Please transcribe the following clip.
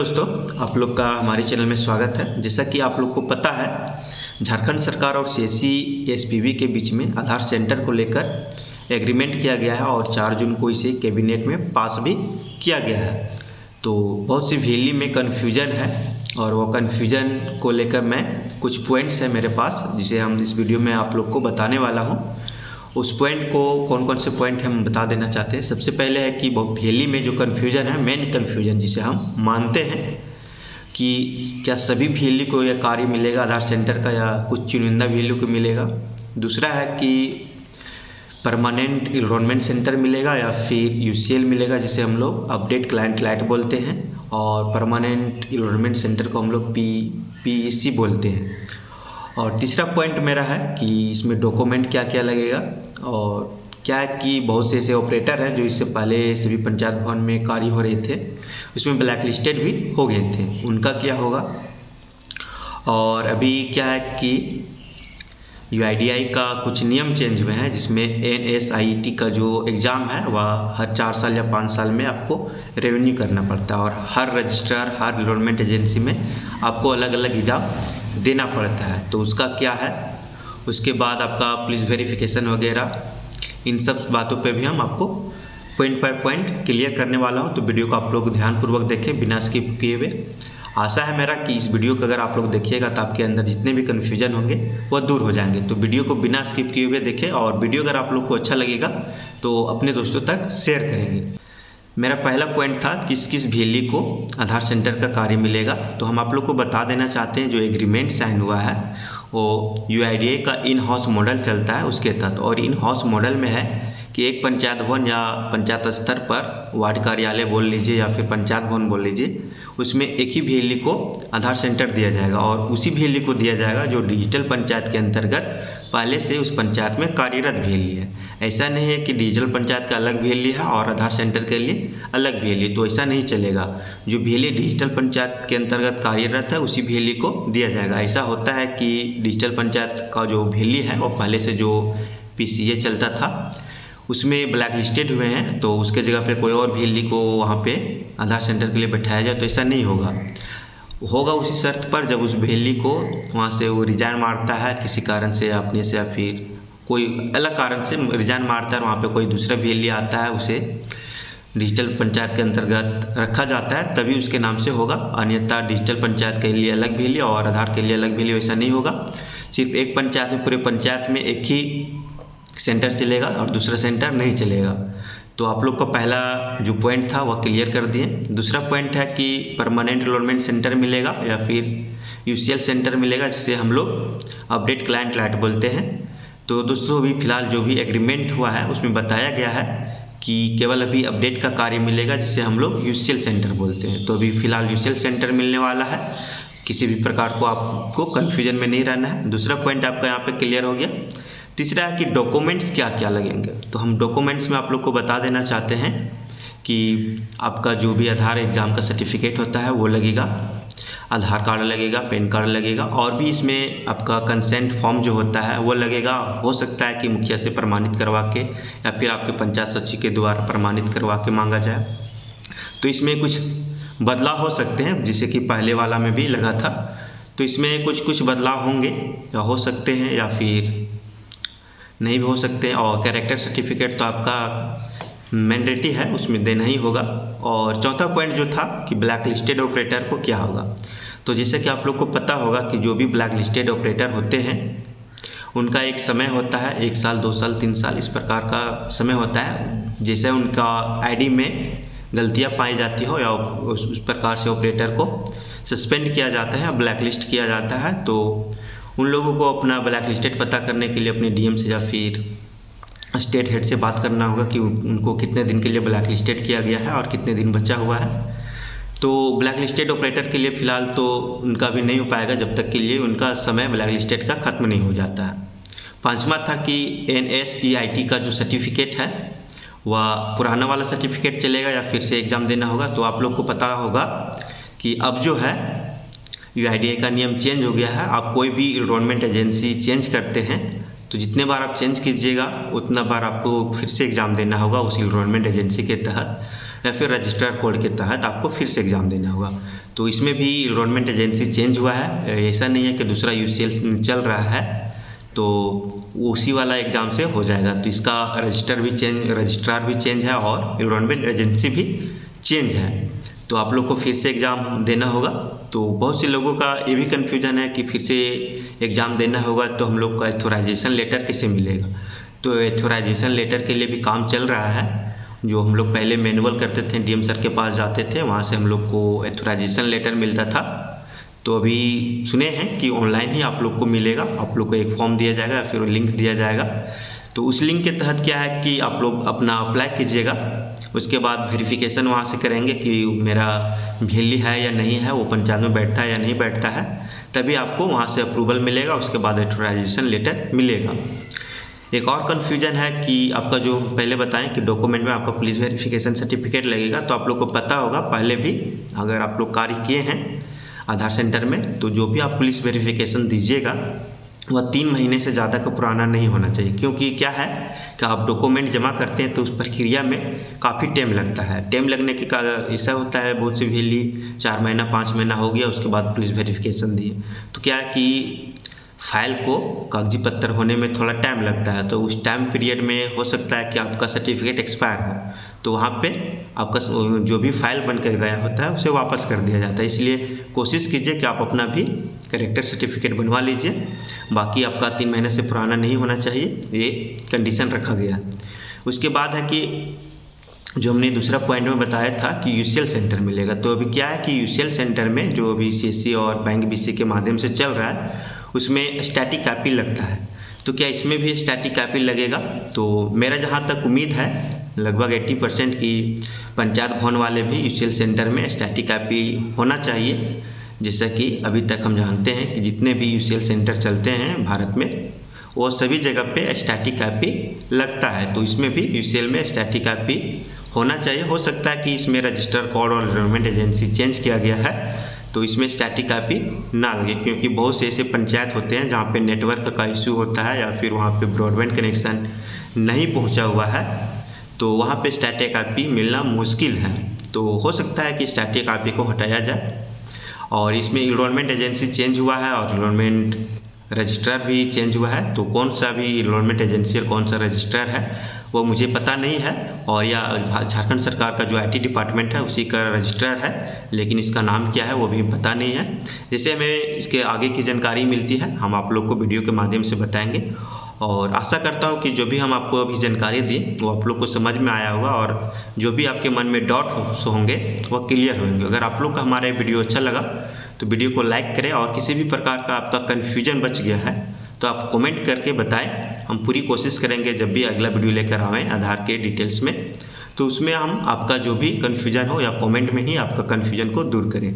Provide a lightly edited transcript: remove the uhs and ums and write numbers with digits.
दोस्तों, आप लोग का हमारे चैनल में स्वागत है। जैसा कि आप लोग को पता है, झारखंड सरकार और सीएससी एसपीबी के बीच में आधार सेंटर को लेकर एग्रीमेंट किया गया है और 4 जून को इसे कैबिनेट में पास भी किया गया है। तो बहुत सी वैली में कन्फ्यूजन है और वो कन्फ्यूजन को लेकर मैं कुछ पॉइंट्स है मेरे पास जिसे हम इस वीडियो में आप लोग को बताने वाला हूँ। उस पॉइंट को कौन कौन से पॉइंट हम बता देना चाहते हैं। सबसे पहले है कि वैली में जो कन्फ्यूजन है, मेन कन्फ्यूजन जिसे हम मानते हैं कि क्या सभी वैली को यह कार्य मिलेगा आधार सेंटर का या कुछ चुनिंदा वैली को मिलेगा। दूसरा है कि परमानेंट एनरोलमेंट सेंटर मिलेगा या फिर यूसीएल मिलेगा, जिसे हम लोग अपडेट क्लाइंट लाइट बोलते हैं, और परमानेंट एनरोलमेंट सेंटर को हम लोग पीईसी बोलते हैं। और तीसरा पॉइंट मेरा है कि इसमें डॉक्यूमेंट क्या क्या लगेगा और क्या है कि बहुत से ऐसे ऑपरेटर हैं जो इससे पहले सभी पंचायत भवन में कार्य हो रहे थे, उसमें ब्लैक लिस्टेड भी हो गए थे, उनका क्या होगा। और अभी क्या है कि यूआईडीआई का कुछ नियम चेंज हुए हैं, जिसमें एनएसआईटी का जो एग्ज़ाम है वह हर 4 साल या 5 साल में आपको रेवेन्यू करना पड़ता है और हर रजिस्ट्रार हर एनरोलमेंट एजेंसी में आपको अलग अलग एग्ज़ाम देना पड़ता है। तो उसका क्या है, उसके बाद आपका पुलिस वेरिफिकेशन वगैरह, इन सब बातों पे भी हम आपको पॉइंट बाय पॉइंट क्लियर करने वाला हूँ। तो वीडियो को आप लोग ध्यानपूर्वक देखें बिना स्किप किए हुए। आशा है मेरा कि इस वीडियो को अगर आप लोग देखिएगा तो आपके अंदर जितने भी कन्फ्यूजन होंगे वह दूर हो जाएंगे। तो वीडियो को बिना स्किप किए हुए देखें और वीडियो अगर आप लोग को अच्छा लगेगा तो अपने दोस्तों तक शेयर करेंगे। मेरा पहला पॉइंट था किस किस वैली को आधार सेंटर का कार्य मिलेगा। तो हम आप लोग को बता देना चाहते हैं जो एग्रीमेंट साइन हुआ है वो यूआईडीआई का इन हाउस मॉडल चलता है उसके तहत, और इन हाउस मॉडल में है कि एक पंचायत भवन या पंचायत स्तर पर वार्ड कार्यालय बोल लीजिए या फिर पंचायत भवन बोल लीजिए, उसमें एक ही वैली को आधार सेंटर दिया जाएगा और उसी वैली को दिया जाएगा जो डिजिटल पंचायत के अंतर्गत पहले से उस पंचायत में कार्यरत वैली है। ऐसा नहीं है कि डिजिटल पंचायत का अलग वैली है और आधार सेंटर के लिए अलग वैली, तो ऐसा नहीं चलेगा। जो वैली डिजिटल पंचायत के अंतर्गत कार्यरत है उसी वैली को दिया जाएगा। ऐसा होता है कि डिजिटल पंचायत का जो वैली है वो पहले से जो पीसीए चलता था उसमें ब्लैक लिस्टेड हुए हैं, तो उसके जगह पे कोई और वैली को वहाँ पे आधार सेंटर के लिए बैठाया जाए, तो ऐसा नहीं होगा उसी शर्त पर जब उस वैली को वहाँ से वो रिजाइन मारता है किसी कारण से, अपने से या फिर कोई अलग कारण से रिजाइन मारता है, वहाँ पे कोई दूसरा वैली आता है, उसे डिजिटल पंचायत के अंतर्गत रखा जाता है, तभी उसके नाम से होगा। अन्यथा डिजिटल पंचायत के लिए अलग वैली और आधार के लिए अलग वैली वैसा नहीं होगा। सिर्फ एक पंचायत में पूरे पंचायत में एक ही सेंटर चलेगा और दूसरा सेंटर नहीं चलेगा। तो आप लोग का पहला जो पॉइंट था वह क्लियर कर दिए। दूसरा पॉइंट है कि परमानेंट एनरोलमेंट सेंटर मिलेगा या फिर यूसीएल सेंटर मिलेगा, जिसे हम लोग अपडेट क्लाइंट लाइट बोलते हैं। तो दोस्तों अभी फ़िलहाल जो भी एग्रीमेंट हुआ है उसमें बताया गया है कि केवल अभी अपडेट का कार्य मिलेगा, जिसे हम लोग यूसीएल सेंटर बोलते हैं। तो अभी फ़िलहाल यूसीएल सेंटर मिलने वाला है, किसी भी प्रकार को आपको कन्फ्यूजन में नहीं रहना है। दूसरा पॉइंट आपका यहाँ पे क्लियर हो गया। तीसरा है कि डॉक्यूमेंट्स क्या क्या लगेंगे। तो हम डॉक्यूमेंट्स में आप लोग को बता देना चाहते हैं कि आपका जो भी आधार एग्ज़ाम का सर्टिफिकेट होता है वो लगेगा, आधार कार्ड लगेगा, पैन कार्ड लगेगा, और भी इसमें आपका कंसेंट फॉर्म जो होता है वो लगेगा। हो सकता है कि मुखिया से प्रमाणित करवा के या फिर आपके पंचायत सचिव के द्वारा प्रमाणित करवा के मांगा जाए। तो इसमें कुछ बदलाव हो सकते हैं, जैसे कि पहले वाला में भी लगा था, तो इसमें कुछ बदलाव होंगे या हो सकते हैं या फिर नहीं भी हो सकते हैं। और कैरेक्टर सर्टिफिकेट तो आपका मैंडेटरी है, उसमें देना ही होगा। और चौथा पॉइंट जो था कि ब्लैक लिस्टेड ऑपरेटर को क्या होगा। तो जैसे कि आप लोग को पता होगा कि जो भी ब्लैक लिस्टेड ऑपरेटर होते हैं उनका एक समय होता है, 1 साल 2 साल 3 साल इस प्रकार का समय होता है। जैसे उनका आईडी में गलतियां पाई जाती हो या उस प्रकार से ऑपरेटर को सस्पेंड किया जाता है, ब्लैक लिस्ट किया जाता है। तो उन लोगों को अपना ब्लैक लिस्टेड पता करने के लिए अपने डीएम से या फिर स्टेट हेड से बात करना होगा कि उनको कितने दिन के लिए ब्लैक लिस्टेड किया गया है और कितने दिन बचा हुआ है। तो ब्लैक लिस्टेड ऑपरेटर के लिए फ़िलहाल तो उनका भी नहीं हो पाएगा जब तक के लिए उनका समय ब्लैक लिस्टेड का ख़त्म नहीं हो जाता है। पांचवा था कि एनएसईआईटी का जो सर्टिफिकेट है वह पुराना वाला सर्टिफिकेट चलेगा या फिर से एग्ज़ाम देना होगा। तो आप लोग को पता होगा कि अब जो है यूआईडीआई का नियम चेंज हो गया है। आप कोई भी एनरोलमेंट एजेंसी चेंज करते हैं तो जितने बार आप चेंज कीजिएगा उतना बार आपको फिर से एग्ज़ाम देना होगा उस एनरोलमेंट एजेंसी के तहत। या फिर रजिस्ट्रार कोड के तहत आपको फिर से एग्ज़ाम देना होगा। तो इसमें भी एनरोलमेंट एजेंसी चेंज हुआ है, ऐसा नहीं है कि दूसरा यूसीएल चल रहा है तो उसी वाला एग्ज़ाम से हो जाएगा। तो इसका रजिस्ट्रार भी चेंज है और एनरोलमेंट एजेंसी भी चेंज है। तो आप लोग को फिर से एग्ज़ाम देना होगा। तो बहुत से लोगों का ये भी कन्फ्यूजन है कि फिर से एग्ज़ाम देना होगा तो हम लोग का एथोराइजेशन लेटर कैसे मिलेगा। तो एथोराइजेशन लेटर के लिए भी काम चल रहा है। जो हम लोग पहले मैनुअल करते थे, डीएम सर के पास जाते थे, वहाँ से हम लोग को एथोराइजेशन लेटर मिलता था। तो अभी सुने हैं कि ऑनलाइन ही आप लोग को मिलेगा। आप लोग को एक फॉर्म दिया जाएगा, फिर लिंक दिया जाएगा। तो उस लिंक के तहत क्या है कि आप लोग अपना अप्लाई कीजिएगा। उसके बाद वेरिफिकेशन वहाँ से करेंगे कि मेरा वैली है या नहीं है, वो पंचायत में बैठता है या नहीं बैठता है, तभी आपको वहाँ से अप्रूवल मिलेगा। उसके बाद एथोराइजेशन लेटर मिलेगा। एक और कन्फ्यूजन है कि आपका जो पहले बताएं कि डॉक्यूमेंट में आपका पुलिस वेरिफिकेशन सर्टिफिकेट लगेगा। तो आप लोग को पता होगा पहले भी, अगर आप लोग कार्य किए हैं आधार सेंटर में, तो जो भी आप पुलिस वेरिफिकेशन दीजिएगा वह 3 महीने से ज़्यादा का पुराना नहीं होना चाहिए। क्योंकि क्या है कि आप डॉक्यूमेंट जमा करते हैं तो उस प्रक्रिया में काफ़ी टाइम लगता है। टाइम लगने के कारण ऐसा होता है, बहुत से वैली 4 महीना 5 महीना हो गया, उसके बाद पुलिस वेरिफिकेशन दिए। तो क्या है कि फाइल को कागजी पत्तर होने में थोड़ा टाइम लगता है। तो उस टाइम पीरियड में हो सकता है कि आपका सर्टिफिकेट एक्सपायर हो, तो वहाँ पे आपका जो भी फाइल बन कर गया होता है उसे वापस कर दिया जाता है। इसलिए कोशिश कीजिए कि आप अपना भी करेक्टर सर्टिफिकेट बनवा लीजिए। बाकी आपका 3 महीने से पुराना नहीं होना चाहिए, ये कंडीशन रखा गया है। उसके बाद है कि जो हमने दूसरा पॉइंट में बताया था कि यूसीएल सेंटर मिलेगा। तो अभी क्या है कि यूसीएल सेंटर में जो अभी सीएससी और बैंक बीसी के माध्यम से चल रहा है उसमें स्टैटिक कॉपी लगता है। तो क्या इसमें भी स्टैटिक कॉपी लगेगा? तो मेरा जहाँ तक उम्मीद है लगभग 80% की पंचायत भवन वाले भी यूसीएल सेंटर में स्टैटिक कॉपी होना चाहिए। जैसा कि अभी तक हम जानते हैं कि जितने भी यूसीएल सेंटर चलते हैं भारत में वो सभी जगह पे स्टैटिक कॉपी लगता है। तो इसमें भी यूसीएल में स्टैटिक कॉपी होना चाहिए। हो सकता है कि इसमें रजिस्टर कोड और एनरोलमेंट एजेंसी चेंज किया गया है तो इसमें स्टैटिक कॉपी ना लगे, क्योंकि बहुत से ऐसे पंचायत होते हैं जहाँ पे नेटवर्क का इशू होता है या फिर वहाँ पे ब्रॉडबैंड कनेक्शन नहीं पहुँचा हुआ है, तो वहाँ पे स्टैटिक कॉपी मिलना मुश्किल है। तो हो सकता है कि स्टैटिक कॉपी को हटाया जाए। और इसमें एनरोलमेंट एजेंसी चेंज हुआ है और एनरोलमेंट रजिस्ट्रार भी चेंज हुआ है। तो कौन सा भी एनरोलमेंट एजेंसी और कौन सा रजिस्ट्रार है वो मुझे पता नहीं है, और या झारखंड सरकार का जो आईटी डिपार्टमेंट है उसी का रजिस्ट्रार है, लेकिन इसका नाम क्या है वो भी पता नहीं है। जैसे हमें इसके आगे की जानकारी मिलती है हम आप लोग को वीडियो के माध्यम से बताएंगे। और आशा करता हूँ कि जो भी हम आपको अभी जानकारी दी वो आप लोग को समझ में आया होगा, और जो भी आपके मन में डाउट होंगे वो क्लियर होंगे। अगर आप लोग का हमारा ये वीडियो अच्छा लगा तो वीडियो को लाइक करें, और किसी भी प्रकार का आपका कन्फ्यूजन बच गया है तो आप कमेंट करके बताएं। हम पूरी कोशिश करेंगे जब भी अगला वीडियो लेकर आएँ आधार के डिटेल्स में, तो उसमें हम आपका जो भी कन्फ्यूजन हो या कमेंट में ही आपका कन्फ्यूजन को दूर करें।